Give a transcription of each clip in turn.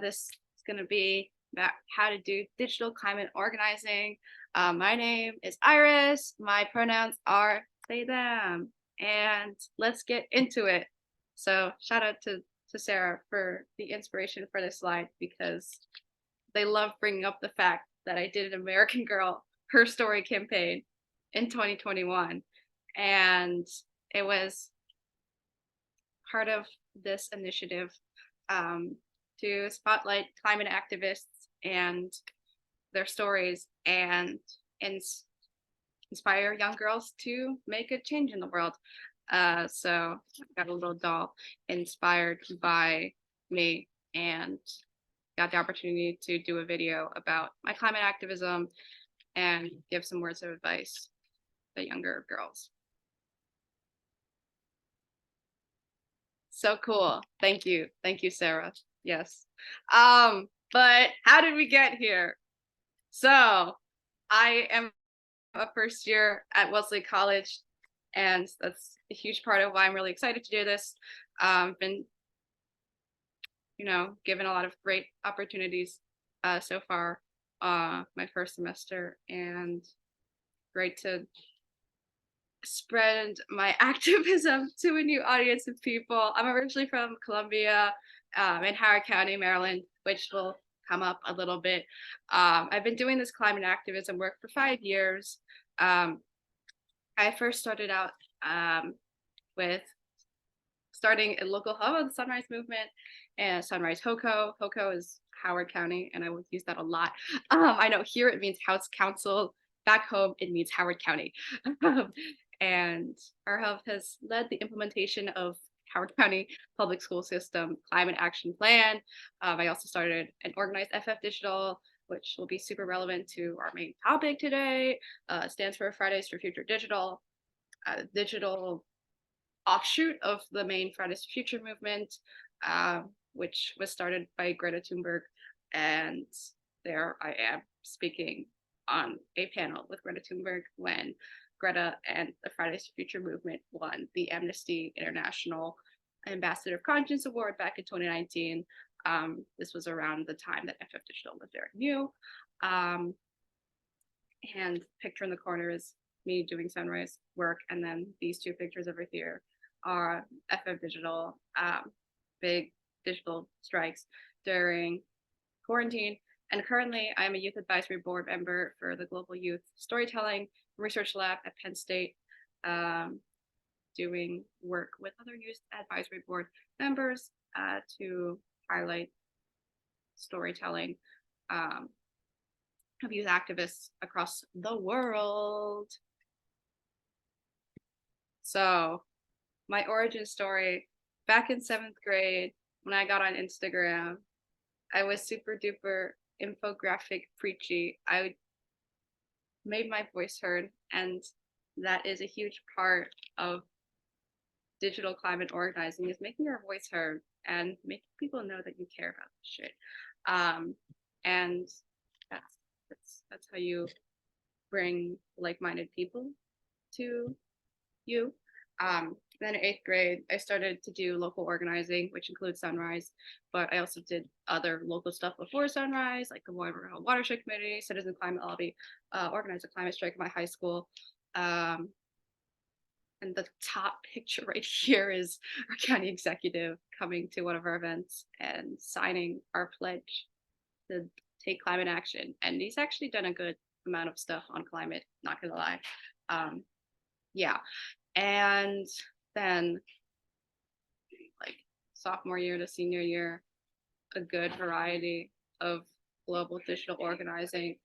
This is going to be about how to do digital climate organizing. My name is Iris. My pronouns are they, them. And let's get into it. So shout out to Sarah for the inspiration for this slide because they love bringing up the fact that I did an American Girl HERStory campaign in 2021. And it was part of this initiative to spotlight climate activists and their stories and inspire young girls to make a change in the world. So I got a little doll inspired by me and got the opportunity to do a video about my climate activism and give some words of advice to younger girls. So cool. Thank you. Thank you, Sarah. Yes. But how did we get here? So I am a first year at Wellesley College, and that's a huge part of why I'm really excited to do this. Been, given a lot of great opportunities so far my first semester, and great to spread my activism to a new audience of people. I'm originally from Columbia in Howard County, Maryland, which will come up a little bit. I've been doing this climate activism work for 5 years. I first started out with starting a local hub of the Sunrise Movement and Sunrise HoCo. HoCo is Howard County, and I will use that a lot. I know here it means House Council. Back home, it means Howard County. And our hub has led the implementation of Howard County Public School System Climate Action Plan. I also started and organized FFF Digital, which will be super relevant to our main topic today. Stands for Fridays for Future Digital, digital offshoot of the main Fridays for Future movement, which was started by Greta Thunberg. And there I am speaking on a panel with Greta Thunberg when Greta and the Fridays for Future movement won the Amnesty International Ambassador of Conscience Award back in 2019. This was around the time that FFF Digital was very new. And picture in the corner is me doing sunrise work, and then these two pictures over here are FFF Digital big digital strikes during quarantine. And currently, I'm a youth advisory board member for the Global Youth Storytelling Research Lab at Penn State, doing work with other youth advisory board members to highlight storytelling of youth activists across the world. So my origin story, back in 7th grade, when I got on Instagram, I was super duper infographic preachy. I made my voice heard, and that is a huge part of digital climate organizing, is making your voice heard and making people know that you care about this shit. And that's how you bring like-minded people to you. Then in 8th grade, I started to do local organizing, which includes Sunrise, but I also did other local stuff before Sunrise, like the Waterville Watershed Committee, Citizen Climate Lobby, organized a climate strike at my high school. And the top picture right here is our county executive coming to one of our events and signing our pledge to take climate action. And he's actually done a good amount of stuff on climate, not gonna lie. Yeah. And then like sophomore year to senior year, a good variety of global digital organizing,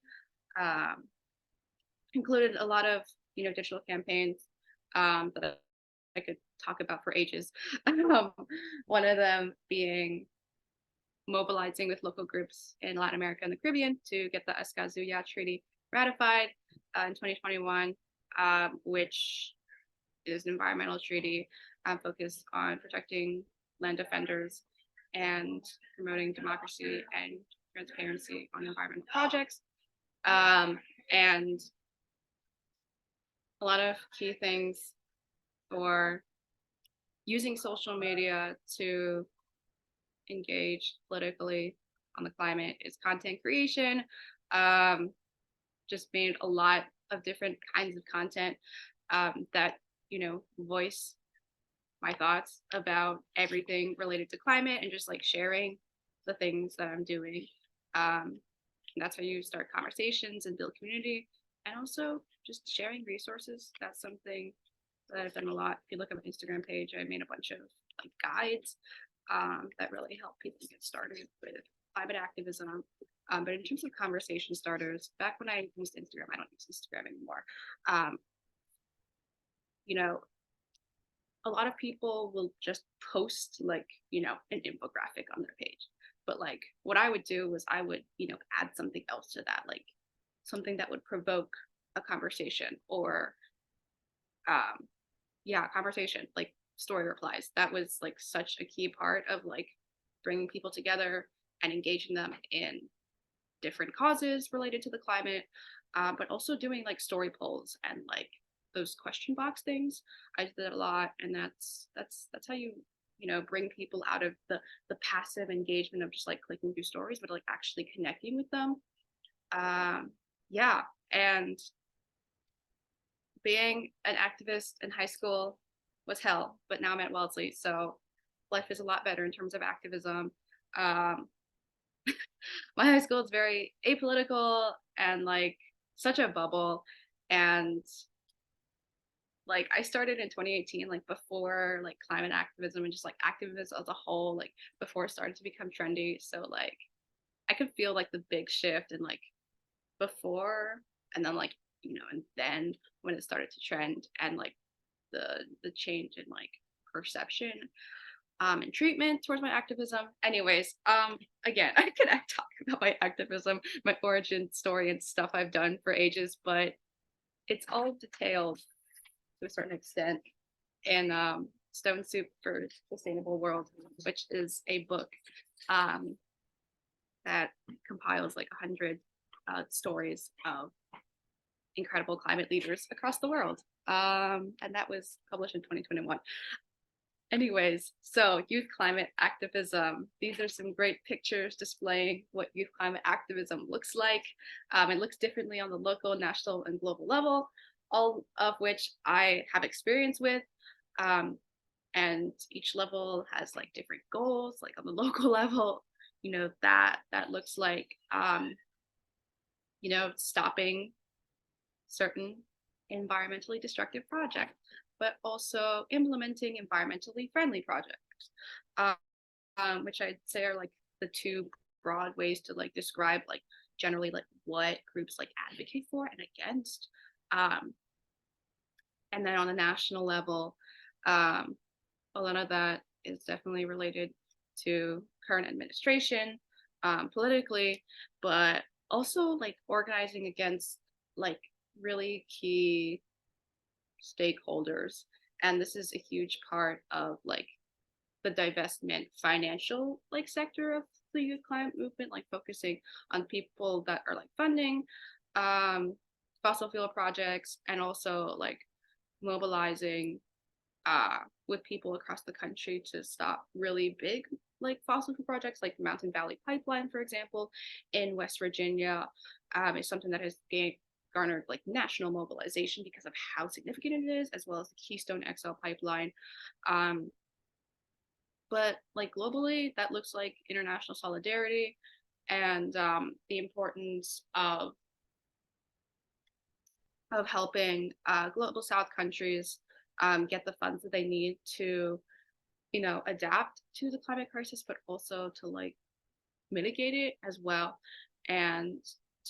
included a lot of digital campaigns that I could talk about for ages. One of them being mobilizing with local groups in Latin America and the Caribbean to get the Escazu Ya treaty ratified in 2021, which is an environmental treaty focused on protecting land defenders and promoting democracy and transparency on environmental projects. And a lot of key things for using social media to engage politically on the climate is content creation. Um, just made a lot of different kinds of content that, voice my thoughts about everything related to climate and just like sharing the things that I'm doing. Um, and that's how you start conversations and build community. And also just sharing resources. That's something that I've done a lot. If you look at my Instagram page, I made a bunch of like guides that really help people get started with climate activism. But in terms of conversation starters, back when I used Instagram, I don't use Instagram anymore. Um, you know, a lot of people will just post like, an infographic on their page. But like what I would do was I would, add something else to that, like something that would provoke a conversation or conversation, like story replies. That was like such a key part of like bringing people together and engaging them in different causes related to the climate, but also doing like story polls and like those question box things. I did that a lot, and that's how you bring people out of the passive engagement of just like clicking through stories, but like actually connecting with them. Yeah, and being an activist in high school was hell, but now I'm at Wellesley, so life is a lot better in terms of activism. Um, my high school is very apolitical and like such a bubble, and like I started in 2018, like before like climate activism and just like activism as a whole, like before it started to become trendy. So like I could feel like the big shift and like before and then like and then when it started to trend and like the change in like perception and treatment towards my activism. Anyways, again, I could talk about my activism, my origin story and stuff I've done for ages, but it's all detailed to a certain extent in Stone Soup for Sustainable World, which is a book that compiles like 100 stories of incredible climate leaders across the world. And that was published in 2021. Anyways, so youth climate activism. These are some great pictures displaying what youth climate activism looks like. It looks differently on the local, national, and global level, all of which I have experience with. And each level has like different goals. Like on the local level, that looks like stopping certain environmentally destructive projects, but also implementing environmentally friendly projects, which I'd say are like the two broad ways to like describe like generally like what groups like advocate for and against. And then on the national level, a lot of that is definitely related to current administration politically, but also like organizing against like really key stakeholders. And this is a huge part of like the divestment financial like sector of the youth climate movement, like focusing on people that are like funding fossil fuel projects and also like mobilizing with people across the country to stop really big like fossil fuel projects like the Mountain Valley Pipeline, for example, in West Virginia, is something that has garnered like national mobilization because of how significant it is, as well as the Keystone XL pipeline. But like globally, that looks like international solidarity and the importance of helping global South countries get the funds that they need to, adapt to the climate crisis, but also to like mitigate it as well, and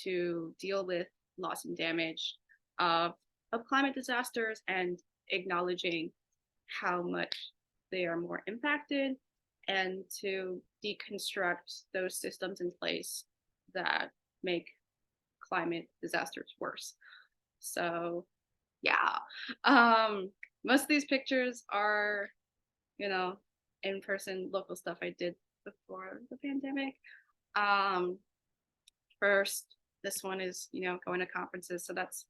to deal with loss and damage of climate disasters and acknowledging how much they are more impacted and to deconstruct those systems in place that make climate disasters worse. So yeah, most of these pictures are, in-person local stuff I did before the pandemic. First, this one is, going to conferences. So that's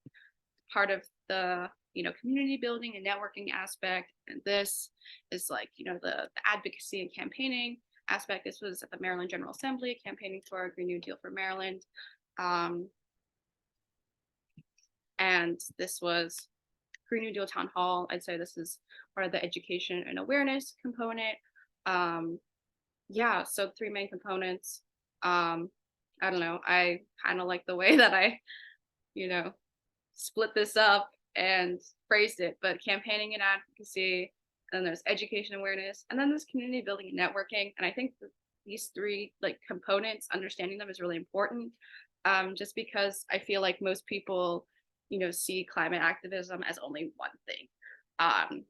part of the, community building and networking aspect. And this is like, the advocacy and campaigning. aspect, this was at the Maryland General Assembly, campaigning for a Green New Deal for Maryland. Um, and this was Green New Deal Town Hall. I'd say this is part of the education and awareness component. Yeah, so 3 main components. I don't know, I kind of like the way that I, you know, split this up and phrased it, but campaigning and advocacy, and then there's education awareness, and then there's community building and networking. And I think these 3 like components, understanding them is really important, just because I feel like most people, see climate activism as only one thing, um,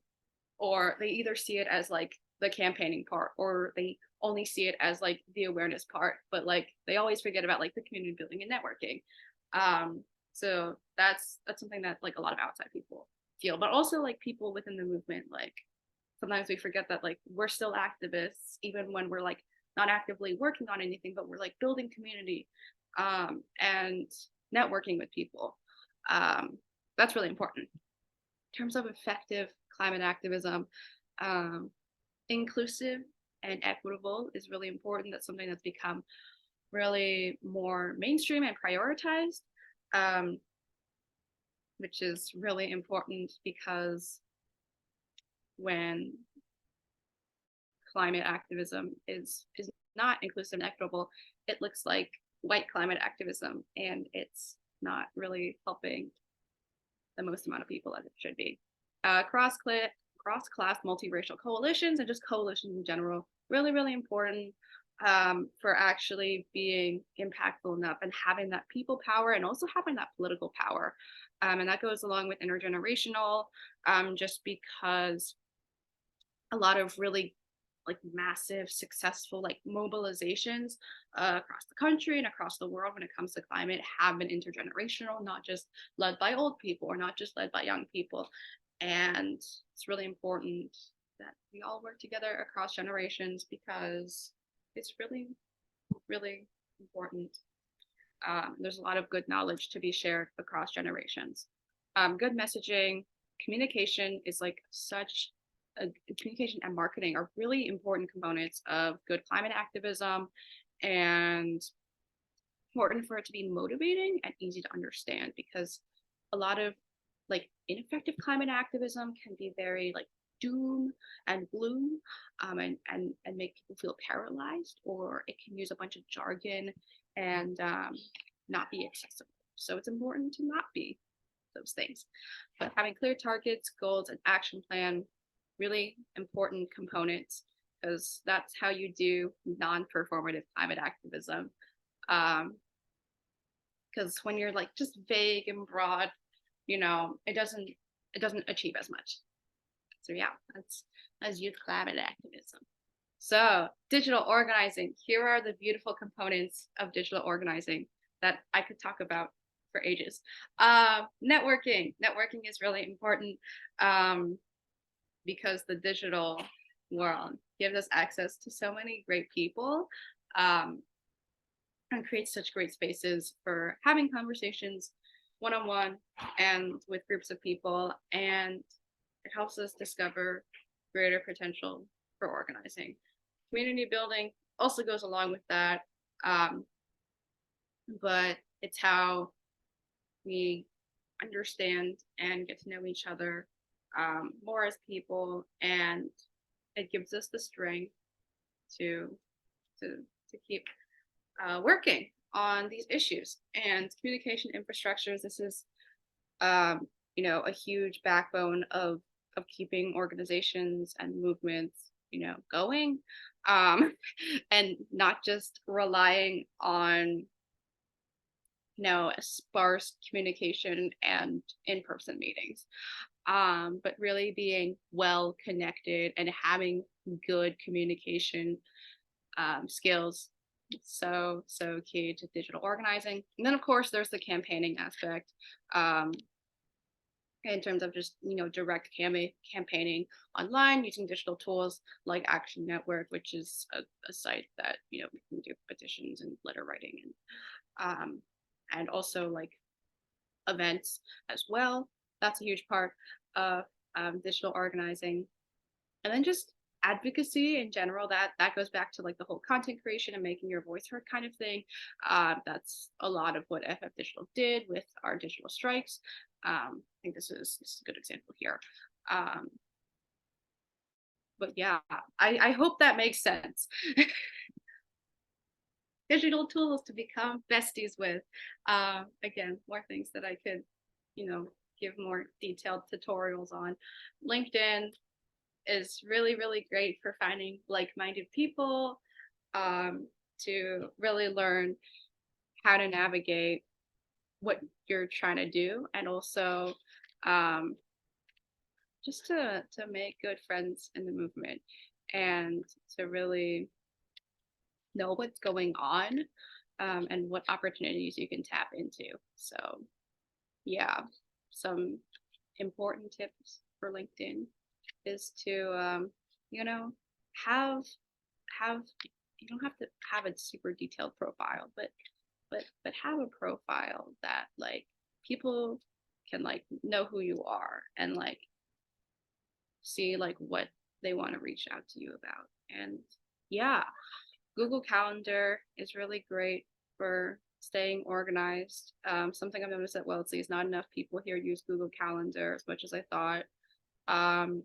or they either see it as like the campaigning part, or they only see it as like the awareness part, but like they always forget about like the community building and networking. So that's something that like a lot of outside people feel, but also like people within the movement, like sometimes we forget that like we're still activists even when we're like not actively working on anything, but we're like building community, and networking with people. That's really important in terms of effective climate activism. um, Inclusive and equitable is really important. That's something that's become really more mainstream and prioritized, um, which is really important because when climate activism is not inclusive and equitable, it looks like white climate activism, and it's not really helping the most amount of people as it should be. Cross-class multiracial coalitions and just coalitions in general, really, really important, for actually being impactful enough and having that people power and also having that political power. And that goes along with intergenerational, just because a lot of really like massive successful like mobilizations across the country and across the world when it comes to climate have been intergenerational, not just led by old people or not just led by young people. And it's really important that we all work together across generations because it's really, really important. There's a lot of good knowledge to be shared across generations. Good messaging, communication is like such communication and marketing are really important components of good climate activism, and important for it to be motivating and easy to understand, because a lot of like ineffective climate activism can be very like doom and gloom, and make people feel paralyzed, or it can use a bunch of jargon and not be accessible. So it's important to not be those things, but having clear targets, goals, and action plan, really important components, because that's how you do non-performative climate activism. Because when you're like just vague and broad, it doesn't achieve as much. So yeah, that's youth climate activism. So digital organizing. Here are the beautiful components of digital organizing that I could talk about for ages. Networking. Networking is really important, because the digital world gives us access to so many great people, and creates such great spaces for having conversations one-on-one and with groups of people, and it helps us discover greater potential for organizing. Community building also goes along with that, but it's how we understand and get to know each other more as people, and it gives us the strength to keep working on these issues. And communication infrastructures, this is a huge backbone of keeping organizations and movements going, and not just relying on sparse communication and in-person meetings, but really being well connected and having good communication skills. So key to digital organizing. And then of course there's the campaigning aspect, in terms of just direct campaigning online using digital tools like Action Network, which is a site that we can do petitions and letter writing, and also like events as well. That's a huge part of digital organizing. And then just advocacy in general, that goes back to like the whole content creation and making your voice heard kind of thing. That's a lot of what FF Digital did with our digital strikes. I think this is a good example here. Um, but yeah, I hope that makes sense. Digital tools to become besties with. Again, more things that I could, give more detailed tutorials on. LinkedIn is really, really great for finding like-minded people, to really learn how to navigate what you're trying to do, and also um, just to make good friends in the movement, and to really know what's going on, and what opportunities you can tap into. So yeah, some important tips for LinkedIn is to you know have have you don't have to have a super detailed profile, but have a profile that like people can like know who you are, and like see like what they want to reach out to you about. And yeah, Google Calendar is really great for staying organized. Something I've noticed at Wellesley is not enough people here use Google Calendar as much as I thought. Um,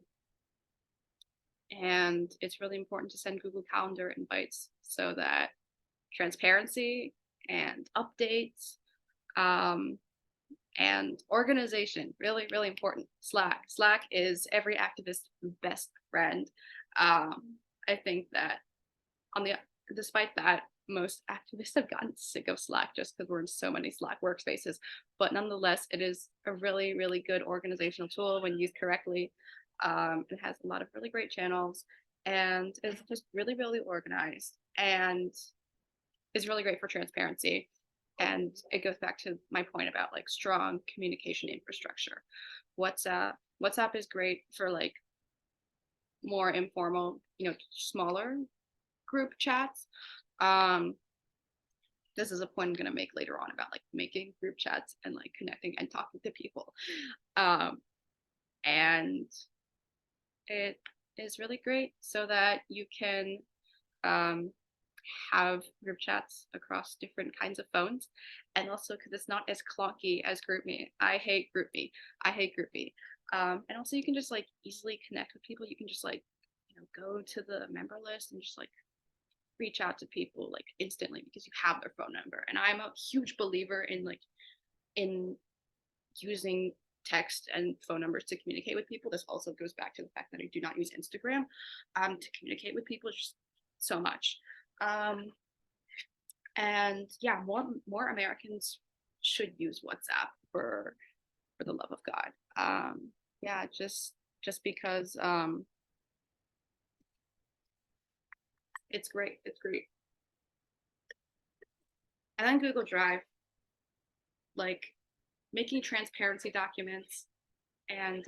and it's really important to send Google Calendar invites so that transparency and updates, um, and organization, really, really important. Slack is every activist's best friend. I think that on the despite that, most activists have gotten sick of Slack just because we're in so many Slack workspaces. But nonetheless, it is a really, really good organizational tool when used correctly. It has a lot of really great channels, and is just really, really organized, and is really great for transparency. And it goes back to my point about like strong communication infrastructure. WhatsApp is great for like more informal, smaller group chats. Um, this is a point I'm going to make later on about like making group chats and like connecting and talking to people. Um, and it is really great so that you can um, have group chats across different kinds of phones, and also because it's not as clunky as GroupMe. I hate GroupMe. I hate GroupMe. And also you can just like easily connect with people. You can just like go to the member list and just like reach out to people like instantly because you have their phone number. And I'm a huge believer in like in using text and phone numbers to communicate with people. This also goes back to the fact that I do not use Instagram to communicate with people just so much. Um, and yeah, more Americans should use WhatsApp for the love of God. Yeah, just because it's great. It's great. And then Google Drive, like making transparency documents and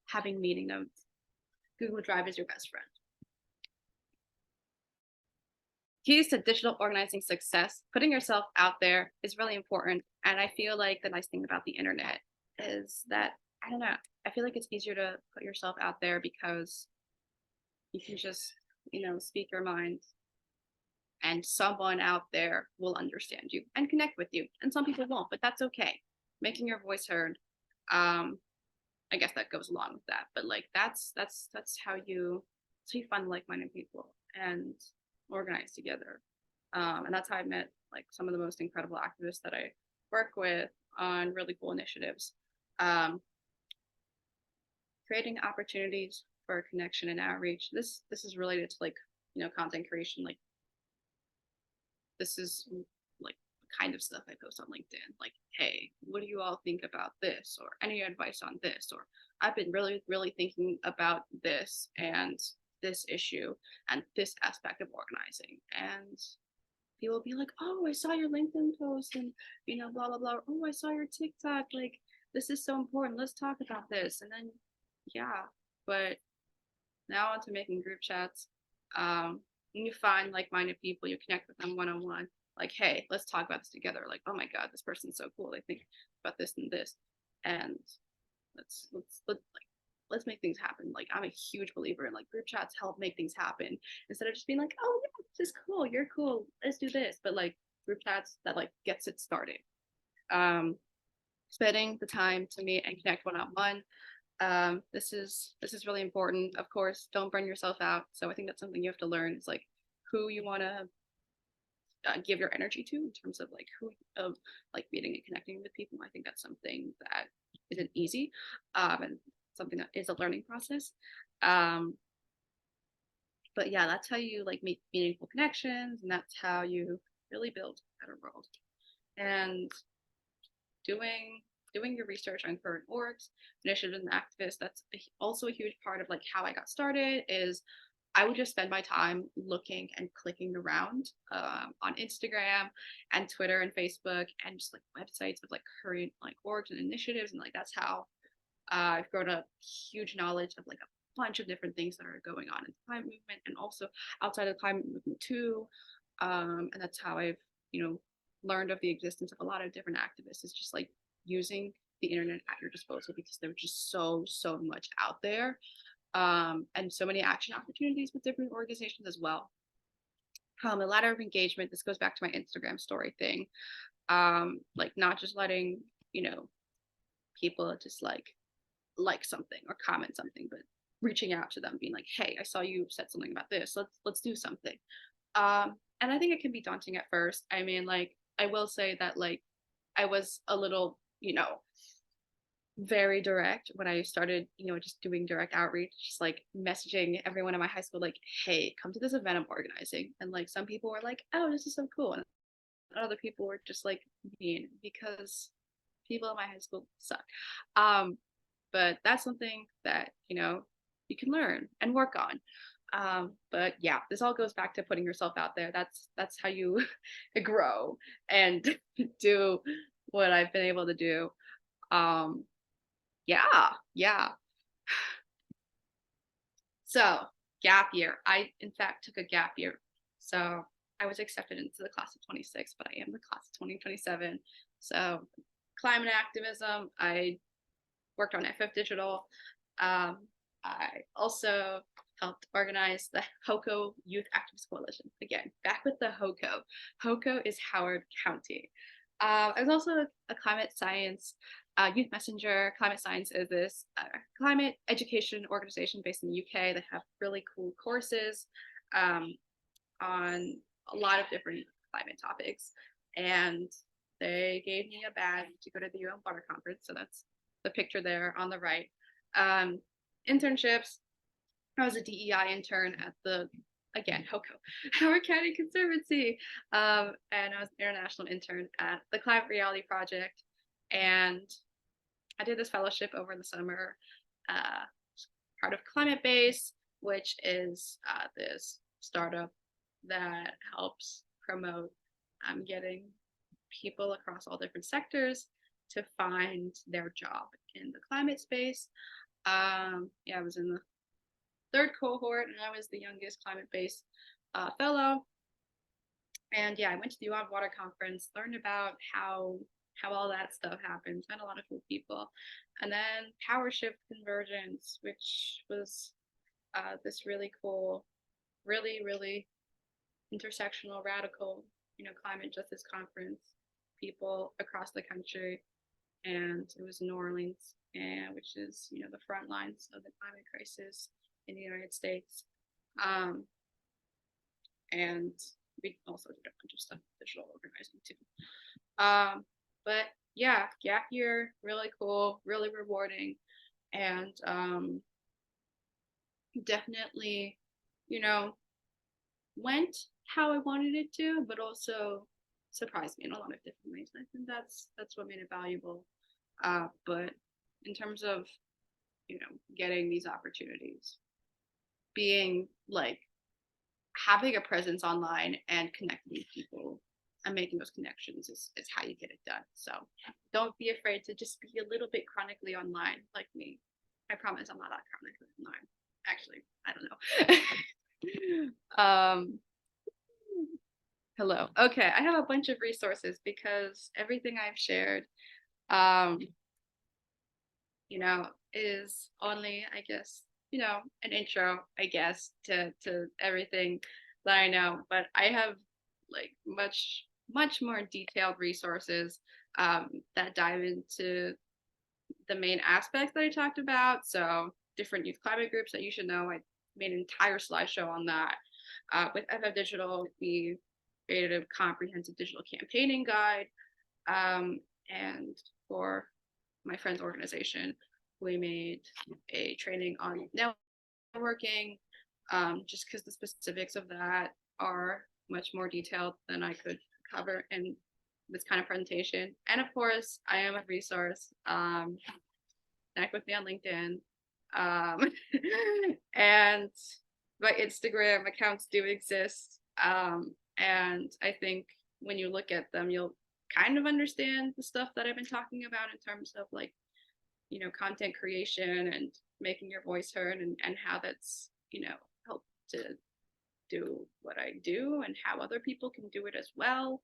having meeting notes. Google Drive is your best friend. Keys to digital organizing success. Putting yourself out there is really important. And I feel like the nice thing about the internet is that, I don't know, I feel like it's easier to put yourself out there because you can just, speak your mind, and someone out there will understand you and connect with you. And some people won't, but that's okay. Making your voice heard. I guess that goes along with that. But like that's how you find like-minded people and organize together. And that's how I met like some of the most incredible activists that I work with on really cool initiatives. Um, Creating opportunities for connection and outreach. This is related to like content creation. Like this is like the kind of stuff I post on LinkedIn. Like, hey, what do you all think about this? Or any advice on this? Or I've been really, really thinking about this and this issue and this aspect of organizing. And people will be like, oh, I saw your LinkedIn post and blah blah blah. Oh, I saw your TikTok. Like, this is so important. Let's talk about this. And then yeah, but now onto making group chats. You find like-minded people, you connect with them one-on-one. Like, hey, let's talk about this together. Like, oh my God, this person's so cool. They think about this and this, and let's let's make things happen. Like I'm a huge believer in like group chats help make things happen instead of just being like, oh yeah, this is cool, you're cool, let's do this. But like group chats that like gets it started. Um, Spending the time to meet and connect one on one. This is really important. Of course, don't burn yourself out. So I think that's something you have to learn. It's like who you want to give your energy to in terms of like who of like meeting and connecting with people. I think that's something that isn't easy, and something that is a learning process. Um, but yeah, that's how you like make meaningful connections, and that's how you really build a better world. And doing doing your research on current orgs, initiatives, and activists. That's also a huge part of like how I got started. Is I would just spend my time looking and clicking around on Instagram and Twitter and Facebook and just like websites of like current like orgs and initiatives, and like that's how I've grown a huge knowledge of like a bunch of different things that are going on in the climate movement and also outside of the climate movement too. And that's how I've, learned of the existence of a lot of different activists. Is just like using the internet at your disposal because there's just so much out there, and so many action opportunities with different organizations as well. A ladder of engagement. This goes back to my Instagram story thing. Like not just letting people just like something or comment something, but reaching out to them, being like, "Hey, I saw you said something about this. Let's do something." And I think it can be daunting at first. I mean, like I will say that like I was a little, very direct when I started, just doing direct outreach, just like messaging everyone in my high school, like, "Hey, come to this event I'm organizing." And like some people were like, "Oh, this is so cool," and other people were just like mean because people in my high school suck. Um, but that's something that you can learn and work on. But yeah, this all goes back to putting yourself out there. That's how you grow and do what I've been able to do. um yeah. So gap year, I in fact took a gap year. So I was accepted into the class of 26, but I am the class of 2027. So climate activism, I worked on FFF Digital. um, I also helped organize the HoCo Youth Activist Coalition. Again, back with the HoCo. HoCo is Howard County. I was also a climate science youth messenger. ClimateScience is this climate education organization based in the UK that have really cool courses um, on a lot of different climate topics. And they gave me a badge to go to the UN Water Conference. So that's the picture there on the right. Um, Internships. I was a DEI intern at the, again, HoCo, Howard County Conservancy. And I was an international intern at the Climate Reality Project. And I did this fellowship over the summer, uh, part of Climatebase, which is this startup that helps promote getting people across all different sectors to find their job in the climate space. Yeah, I was in the third cohort, and I was the youngest Climatebase fellow. And yeah, I went to the UN Water Conference, learned about how all that stuff happens, met a lot of cool people, and then Power Shift Convergence, which was this really cool, really intersectional, radical, climate justice conference, people across the country, and it was in New Orleans, and which is the front lines of the climate crisis in the United States. And we also did a bunch of stuff with digital organizing too. But yeah, gap year, really cool, really rewarding, and definitely, went how I wanted it to, but also surprised me in a lot of different ways. And I think that's what made it valuable. But in terms of getting these opportunities, being like having a presence online and connecting with people and making those connections is how you get it done. So don't be afraid to just be a little bit chronically online like me. I promise I'm not that chronically online. Actually, I don't know. Hello. Okay, I have a bunch of resources because everything I've shared, um, is only, I guess, an intro, I guess, to everything that I know. But I have like much more detailed resources that dive into the main aspects that I talked about. So different youth climate groups that you should know. I made an entire slideshow on that. With FFF Digital, we created a comprehensive digital campaigning guide. And for my friend's organization, we made a training on networking, just because the specifics of that are much more detailed than I could cover in this kind of presentation. And of course, I am a resource. Connect with me on LinkedIn. And my Instagram accounts do exist. And I think when you look at them, you'll kind of understand the stuff that I've been talking about in terms of like, content creation and making your voice heard, and how that's, helped to do what I do and how other people can do it as well.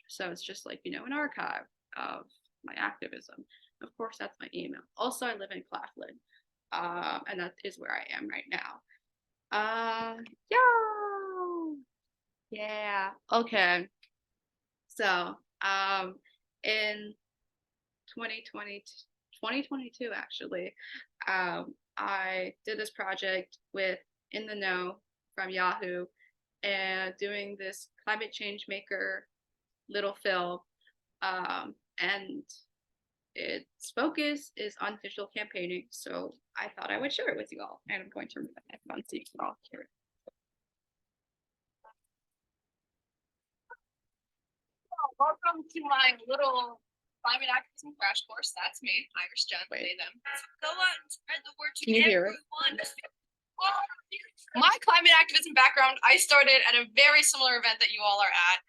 So it's just like, an archive of my activism. Of course, that's my email. Also, I live in Claflin, and that is where I am right now. Yeah. Okay. So, in 2022, actually, I did this project with In the Know from Yahoo, and doing this climate change maker little film, and its focus is on digital campaigning. So I thought I would share it with you all, and I'm going to remove my headphones so you can all hear it. Welcome to my little climate activism crash course. That's me, Zhan, they, them. Go out and spread the word to everyone. My climate activism background, I started at a very similar event that you all are at.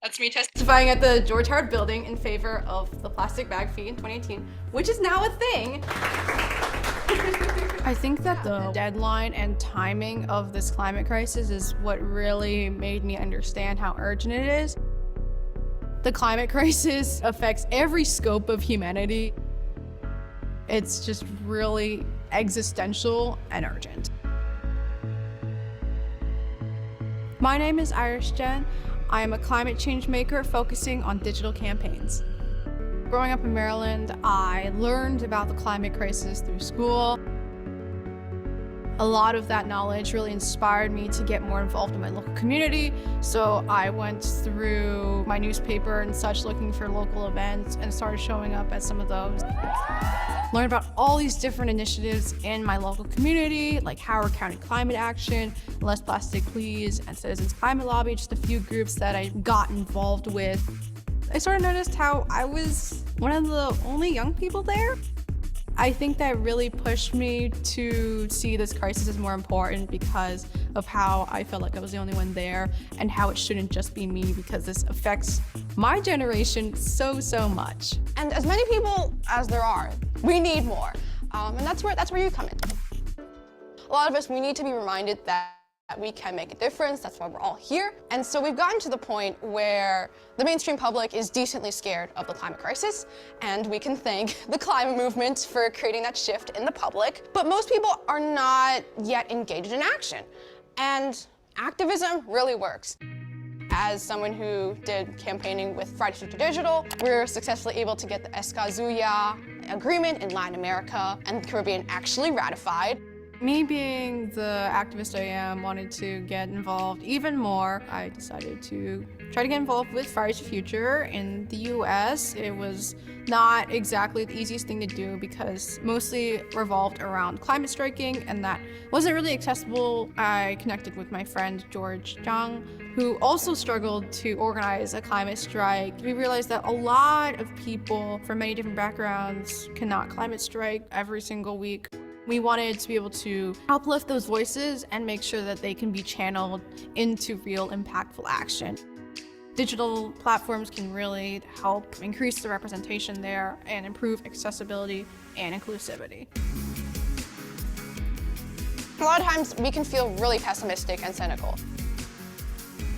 That's me testifying at the George Howard Building in favor of the plastic bag fee in 2018, which is now a thing. I think that the deadline and timing of this climate crisis is what really made me understand how urgent it is. The climate crisis affects every scope of humanity. It's just really existential and urgent. My name is Zhan. I am a climate change maker focusing on digital campaigns. Growing up in Maryland, I learned about the climate crisis through school. A lot of that knowledge really inspired me to get more involved in my local community, so I went through my newspaper and such looking for local events and started showing up at some of those. Learned about all these different initiatives in my local community, like Howard County Climate Action, Less Plastic Please, and Citizens Climate Lobby, just a few groups that I got involved with. I sort of noticed how I was one of the only young people there. I think that really pushed me to see this crisis as more important because of how I felt like I was the only one there, and how it shouldn't just be me because this affects my generation so much. And as many people as there are, we need more. And that's where you come in. A lot of us, we need to be reminded that we can make a difference. That's why we're all here. And so we've gotten to the point where the mainstream public is decently scared of the climate crisis, and we can thank the climate movement for creating that shift in the public. But most people are not yet engaged in action. And activism really works. As someone who did campaigning with Fridays for Digital, we were successfully able to get the Escazu Ya agreement in Latin America and the Caribbean actually ratified. Me being the activist I am, wanted to get involved even more. I decided to try to get involved with Fridays for Future in the US. It was not exactly the easiest thing to do because mostly revolved around climate striking, and that wasn't really accessible. I connected with my friend Zhan, who also struggled to organize a climate strike. We realized that a lot of people from many different backgrounds cannot climate strike every single week. We wanted to be able to uplift those voices and make sure that they can be channeled into real impactful action. Digital platforms can really help increase the representation there and improve accessibility and inclusivity. A lot of times we can feel really pessimistic and cynical.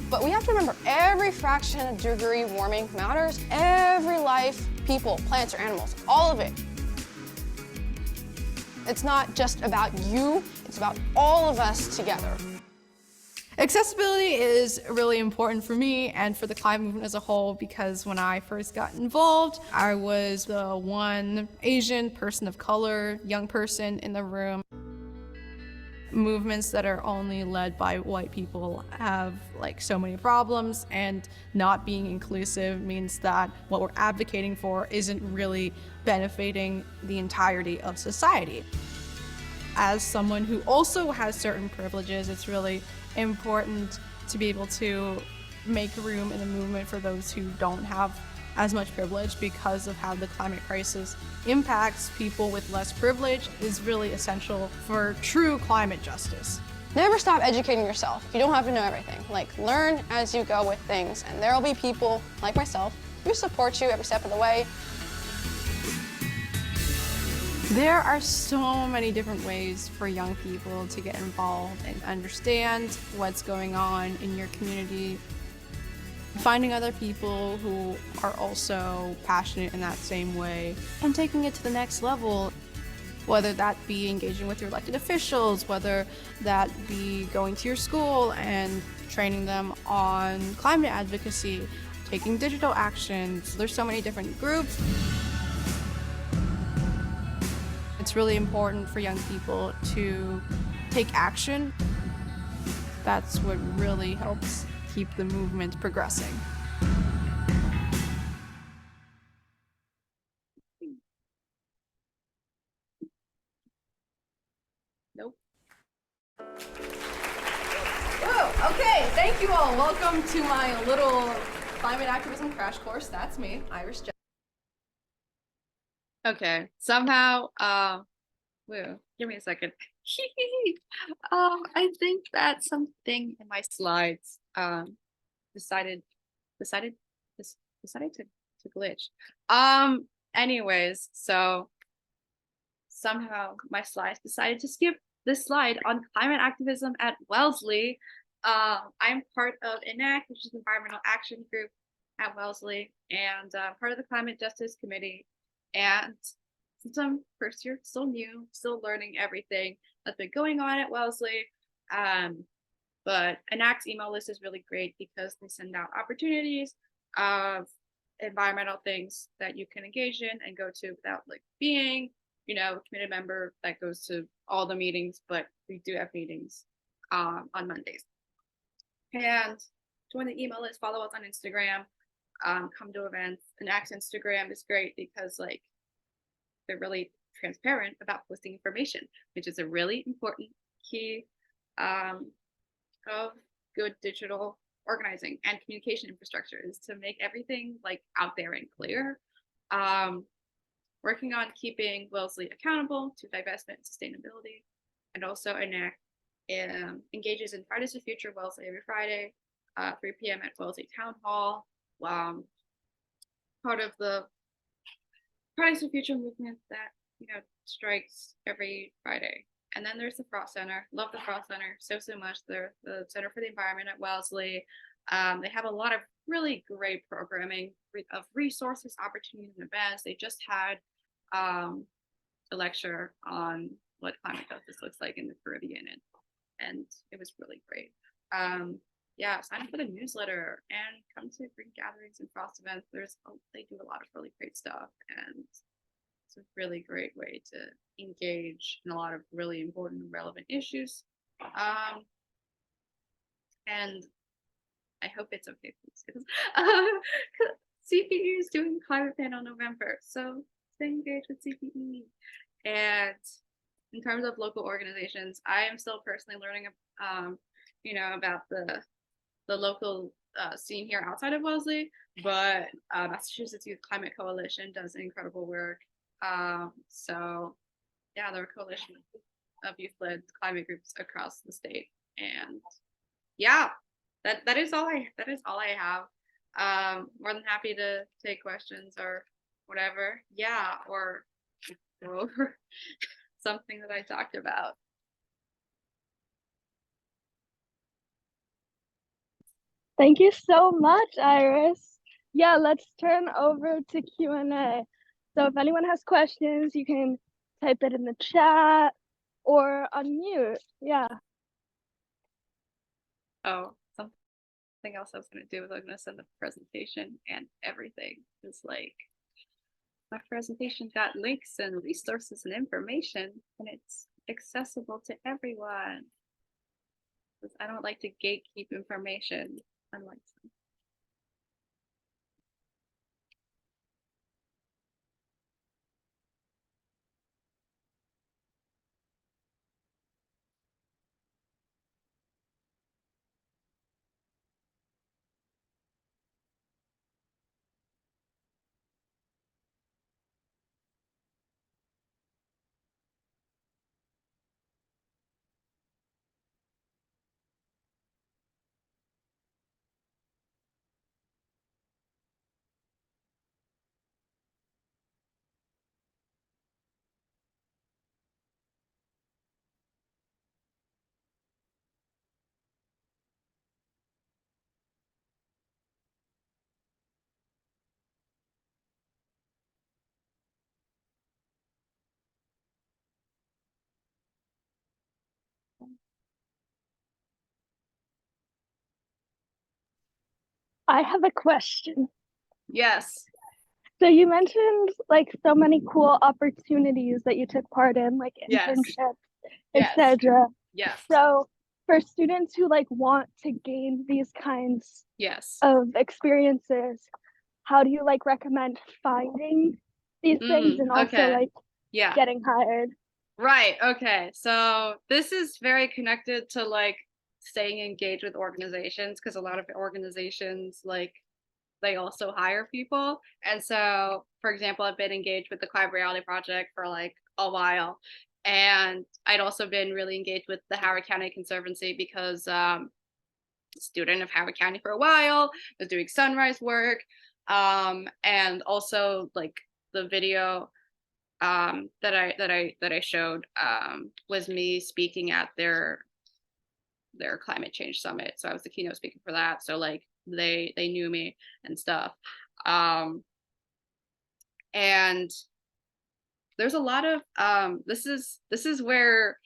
But we have to remember every fraction of degree warming matters. Every life, people, plants, or animals, all of it It's not just about you, it's about all of us together. Accessibility is really important for me and for the climate movement as a whole, because when I first got involved, I was the one Asian person of color, young person in the room. Movements that are only led by white people have like so many problems, and not being inclusive means that what we're advocating for isn't really benefiting the entirety of society. As someone who also has certain privileges, it's really important to be able to make room in the movement for those who don't have as much privilege, because of how the climate crisis impacts people with less privilege is really essential for true climate justice. Never stop educating yourself. You don't have to know everything. Like, learn as you go with things, and there will be people like myself who support you every step of the way. There are so many different ways for young people to get involved and understand what's going on in your community. Finding other people who are also passionate in that same way and taking it to the next level, whether that be engaging with your elected officials, whether that be going to your school and training them on climate advocacy, taking digital actions. There's so many different groups. It's really important for young people to take action. That's what really helps keep the movement progressing. Nope. Whoa, okay, thank you all. Welcome to my little climate activism crash course. That's me, Irish Jen. Okay, somehow, woo, give me a second. I think that something in my slides, decided to glitch. Anyways, so somehow my slides decided to skip this slide on climate activism at Wellesley. I'm part of ENACT, which is Environmental Action Group at Wellesley, and part of the Climate Justice Committee. And since I'm first year, still new, still learning everything that's been going on at Wellesley. But ENACT's email list is really great because they send out opportunities of environmental things that you can engage in and go to without like being, you know, a committed member that goes to all the meetings, but we do have meetings on Mondays. And join the email list, follow us on Instagram, come to events. ENACT's Instagram is great because like they're really transparent about posting information, which is a really important key of good digital organizing and communication infrastructure, is to make everything like out there and clear. Working on keeping Wellesley accountable to divestment and sustainability, and also ENACT engages in Fridays for Future Wellesley every Friday, 3 p.m. at Wellesley Town Hall. Part of the Fridays for Future movement that, you know, strikes every Friday. And then there's the Frost Center. Love the Frost Center so much. They're the Center for the Environment at Wellesley. They have a lot of really great programming of resources, opportunities, and events. They just had a lecture on what climate justice looks like in the Caribbean, and it was really great. Yeah, sign up for the newsletter and come to green gatherings and Frost events. They do a lot of really great stuff, and it's a really great way to engage in a lot of really important and relevant issues. And I hope it's okay, because CPE is doing climate panel in November, so stay engaged with CPE. And in terms of local organizations, I am still personally learning, you know, about the local scene here outside of Wellesley, but Massachusetts Youth Climate Coalition does incredible work. So yeah, there are a coalition of youth-led climate groups across the state, and yeah, that is all I have. More than happy to take questions or whatever. Yeah, or go over something that I talked about. Thank you so much, Iris. Yeah, let's turn over to Q&A. So if anyone has questions, you can type it in the chat or unmute. Yeah. Oh, something else I was going to do was I was going to send the presentation and everything. It's like my presentation got links and resources and information, and it's accessible to everyone. I don't like to gatekeep information, unlike some. I have a question. Yes. So you mentioned like so many cool opportunities that you took part in, like Yes. internships, Yes. etc. Yes. So for students who like want to gain these kinds Yes. of experiences, how do you like recommend finding these things and also okay. like Yeah. getting hired? Right. Okay. So this is very connected to like staying engaged with organizations, because a lot of organizations like they also hire people. And so, for example, I've been engaged with the Climate Reality Project for like a while. And I'd also been really engaged with the Howard County Conservancy because student of Howard County for a while, was doing sunrise work. And also like the video that I showed was me speaking at their climate change summit. So I was the keynote speaker for that. So like they knew me and stuff. And there's a lot of this is where,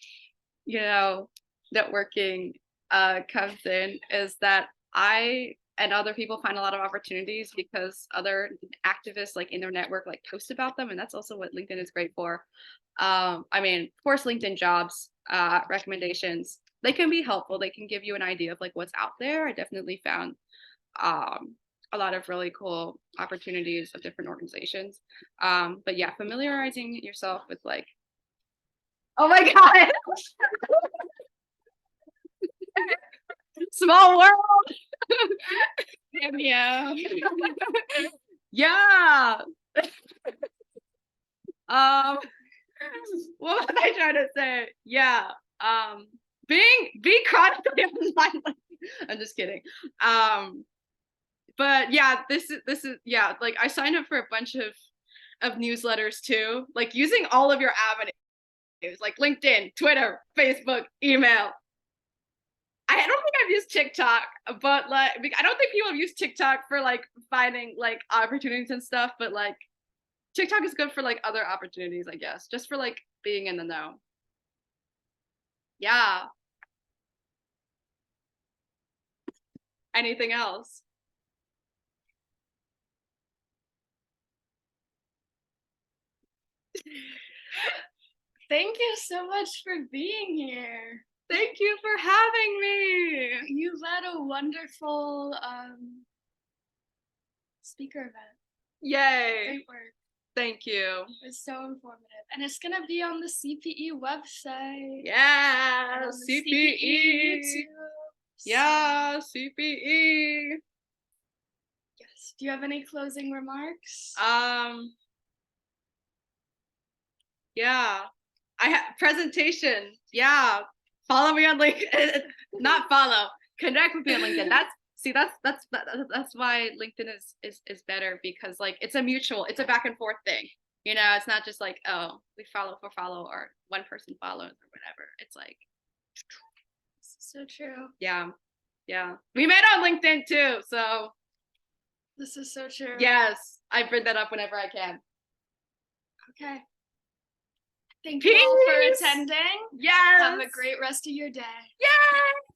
you know, networking comes in, is that I and other people find a lot of opportunities because other activists like in their network like post about them, and that's also what LinkedIn is great for. I mean, of course, LinkedIn jobs recommendations, they can be helpful. They can give you an idea of like what's out there. I definitely found a lot of really cool opportunities of different organizations. But yeah, familiarizing yourself with like, oh my God. Small world. Yeah. Yeah. What was I trying to say? Yeah. Being chronically online. I'm just kidding. But yeah, this is yeah, like I signed up for a bunch of newsletters too, like using all of your avenues, like LinkedIn, Twitter, Facebook, email. I don't think I've used TikTok, but like I don't think people have used TikTok for like finding like opportunities and stuff, but like TikTok is good for like other opportunities, I guess, just for like being in the know. Yeah. Anything else? Thank you so much for being here. Thank you for having me. You led a wonderful speaker event. Yay. Great work. Thank you. It was so informative. And it's going to be on the CPE website. Yeah, and on the CPE. YouTube. Yeah, CPE. Yes. Do you have any closing remarks? Yeah. I have presentation. Yeah. Follow me on LinkedIn. Not follow. Connect with me on LinkedIn. That's why LinkedIn is better, because like it's a back and forth thing. You know, it's not just like, oh, we follow for follow or one person follows or whatever. It's like, so true. Yeah. Yeah. We met on LinkedIn too. So this is so true. Yes. I bring that up whenever I can. Okay. Thank you all for Peace. attending. Yes. Have a great rest of your day. Yay!